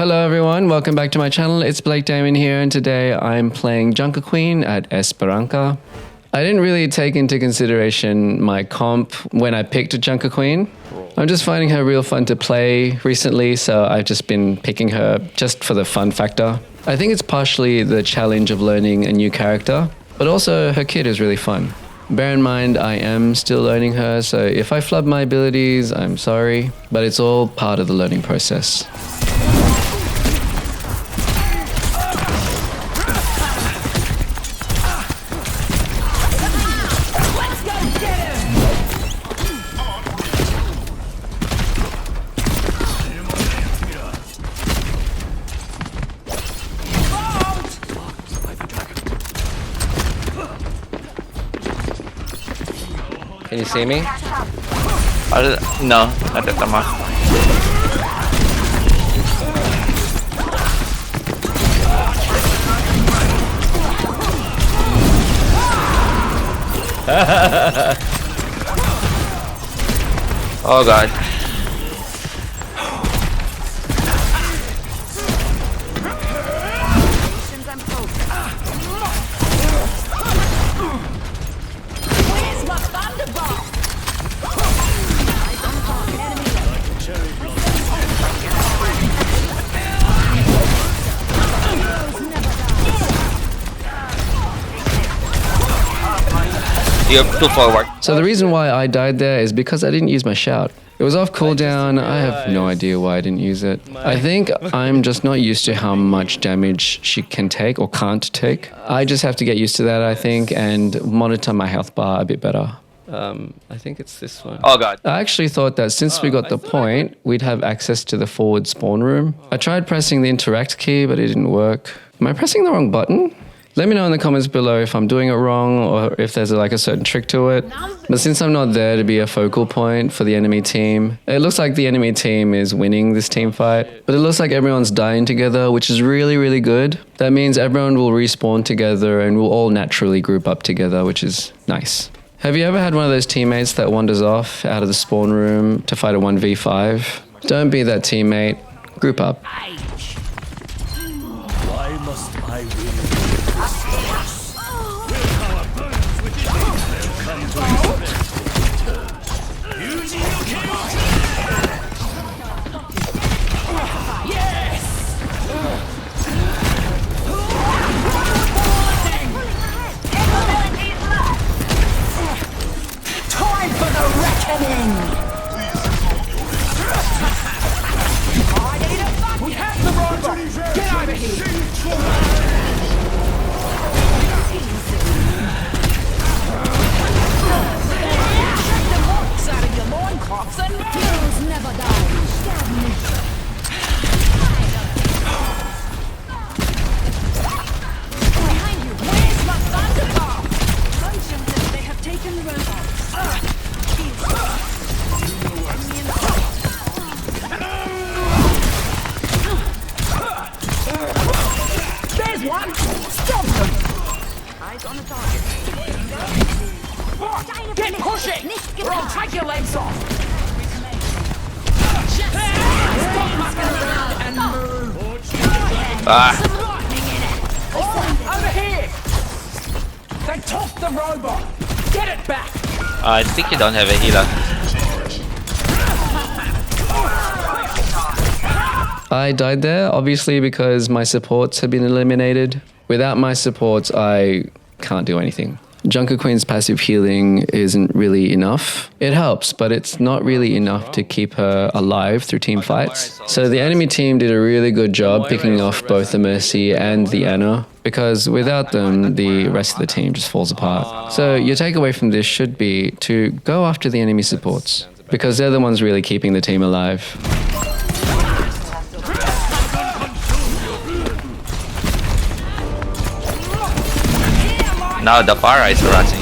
Hello everyone, welcome back to my channel. It's Blake Damon here, and today I'm playing Junker Queen at Esperanza. I didn't really take into consideration my comp when I picked a Junker Queen. I'm just finding her real fun to play recently, so I've just been picking her just for the fun factor. I think it's partially the challenge of learning a new character, but also her kit is really fun. Bear in mind, I am still learning her, so if I flub my abilities, I'm sorry, but it's all part of the learning process. Can you see me? No, not at the mark. Oh god. You're too forward. So the reason why I died there is because I didn't use my shout. It was off cooldown. I have no idea why I didn't use it. I think I'm just not used to how much damage she can take or can't take. I just have to get used to that, I think, and monitor my health bar a bit better. I think it's this one. Oh god. I actually thought that since we got the point, we'd have access to the forward spawn room. I tried pressing the interact key, but it didn't work. Am I pressing the wrong button? Let me know in the comments below if I'm doing it wrong or if there's like a certain trick to it. But since I'm not there to be a focal point for the enemy team, it looks like the enemy team is winning this team fight. But it looks like everyone's dying together, which is really, really good. That means everyone will respawn together and we'll all naturally group up together, which is nice. Have you ever had one of those teammates that wanders off out of the spawn room to fight a 1v5? Don't be that teammate. Group up. Why must I win? Willpower burns within me to come to yes! Time for the reckoning! We have the robot! Get over here! There's one! Stop them! Eyes on the target. Get pushing! Or I'll take your legs off! Stop mucking around and move! Over here! They took the robot! Get it back! I think you don't have a healer. I died there, obviously, because my supports have been eliminated. Without my supports, I can't do anything. Junker Queen's passive healing isn't really enough. It helps, but it's not really enough to keep her alive through team fights. So the enemy team did a really good job picking off both the Mercy and the Ana, because without them, the rest of the team just falls apart. So your takeaway from this should be to go after the enemy supports, because they're the ones really keeping the team alive. Now the Pharah is rushing.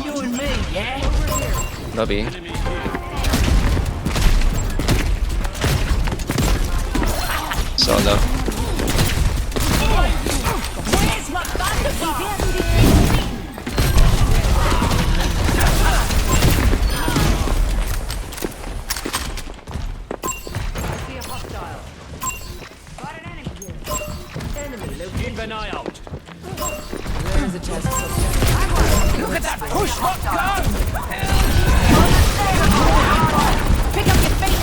You and me, yeah? Lobby. solo. Where's my thunderbolt? Keep an eye out. Look at that push hot gun! Pick up your feet.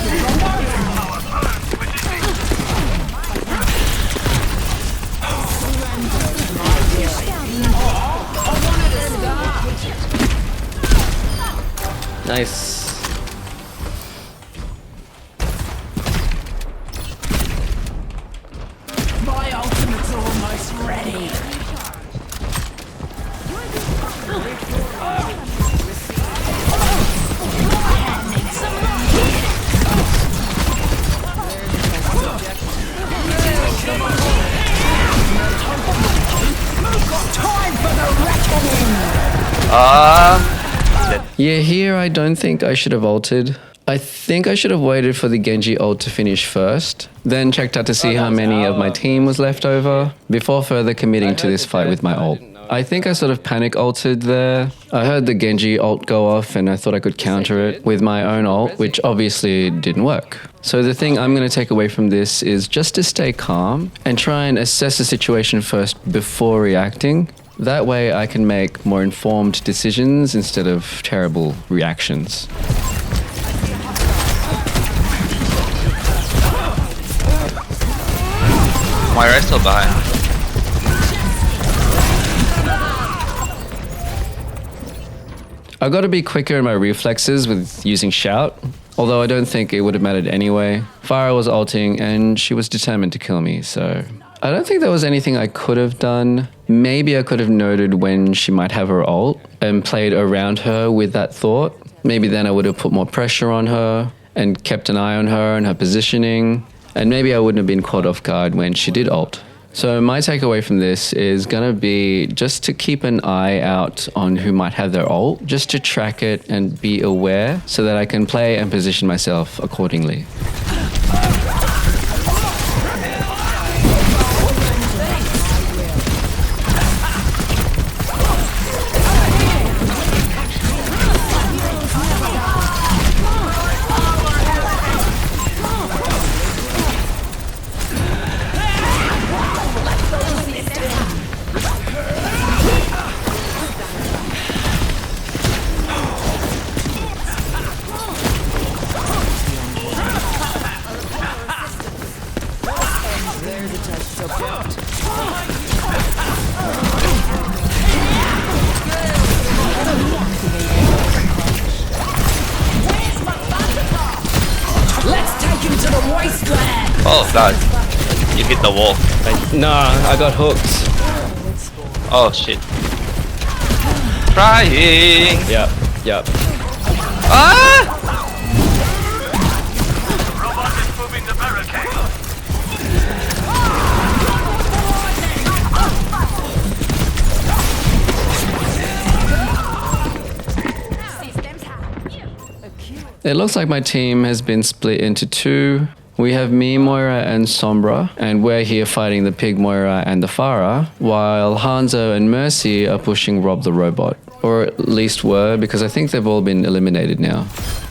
Nice. My ultimate's almost ready. Time for the reckoning. Yeah, here I don't think I should have ulted. I think I should have waited for the Genji ult to finish first, then checked out to see how many of my team was left over before further committing to this fight with my ult. I think I sort of panic ulted there. I heard the Genji ult go off and I thought I could counter it with my own ult, which obviously didn't work. So the thing I'm going to take away from this is just to stay calm and try and assess the situation first before reacting. That way I can make more informed decisions instead of terrible reactions. Moira's still behind. I got to be quicker in my reflexes with using shout, although I don't think it would have mattered anyway. Pharah was ulting and she was determined to kill me, so I don't think there was anything I could have done. Maybe I could have noted when she might have her ult and played around her with that thought. Maybe then I would have put more pressure on her and kept an eye on her and her positioning, and maybe I wouldn't have been caught off guard when she did ult. So my takeaway from this is gonna be just to keep an eye out on who might have their ult, just to track it and be aware so that I can play and position myself accordingly. Oh god. You hit the wall. Nah, I got hooked. Oh shit. Trying! Yep. Ah! It looks like my team has been split into two. We have me, Moira, and Sombra, and we're here fighting the Pig, Moira, and the Pharah, while Hanzo and Mercy are pushing Rob the Robot. Or at least were, because I think they've all been eliminated now.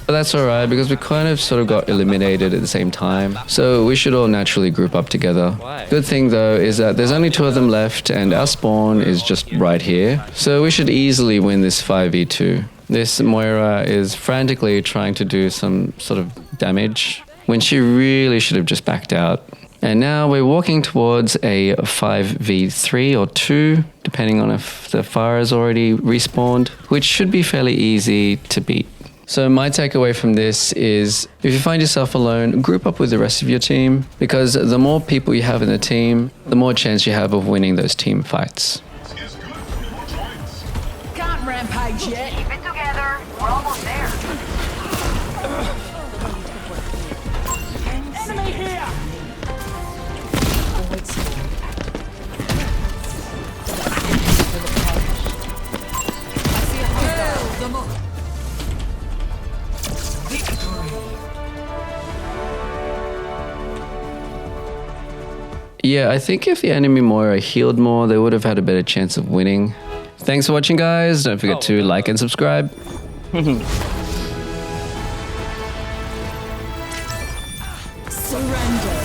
But that's alright, because we kind of sort of got eliminated at the same time, so we should all naturally group up together. Good thing though is that there's only two of them left, and our spawn is just right here, so we should easily win this 5v2. This Moira is frantically trying to do some sort of damage when she really should have just backed out. And now we're walking towards a 5v3 or 2, depending on if the fire is already respawned, which should be fairly easy to beat. So my takeaway from this is, if you find yourself alone, group up with the rest of your team, because the more people you have in the team, the more chance you have of winning those team fights. Can't rampage yet. Keep it together. We're almost there. Enemy here. Yeah, I think if the enemy Moira healed more, they would have had a better chance of winning. Thanks for watching, guys. Don't forget to like and subscribe. Surrender.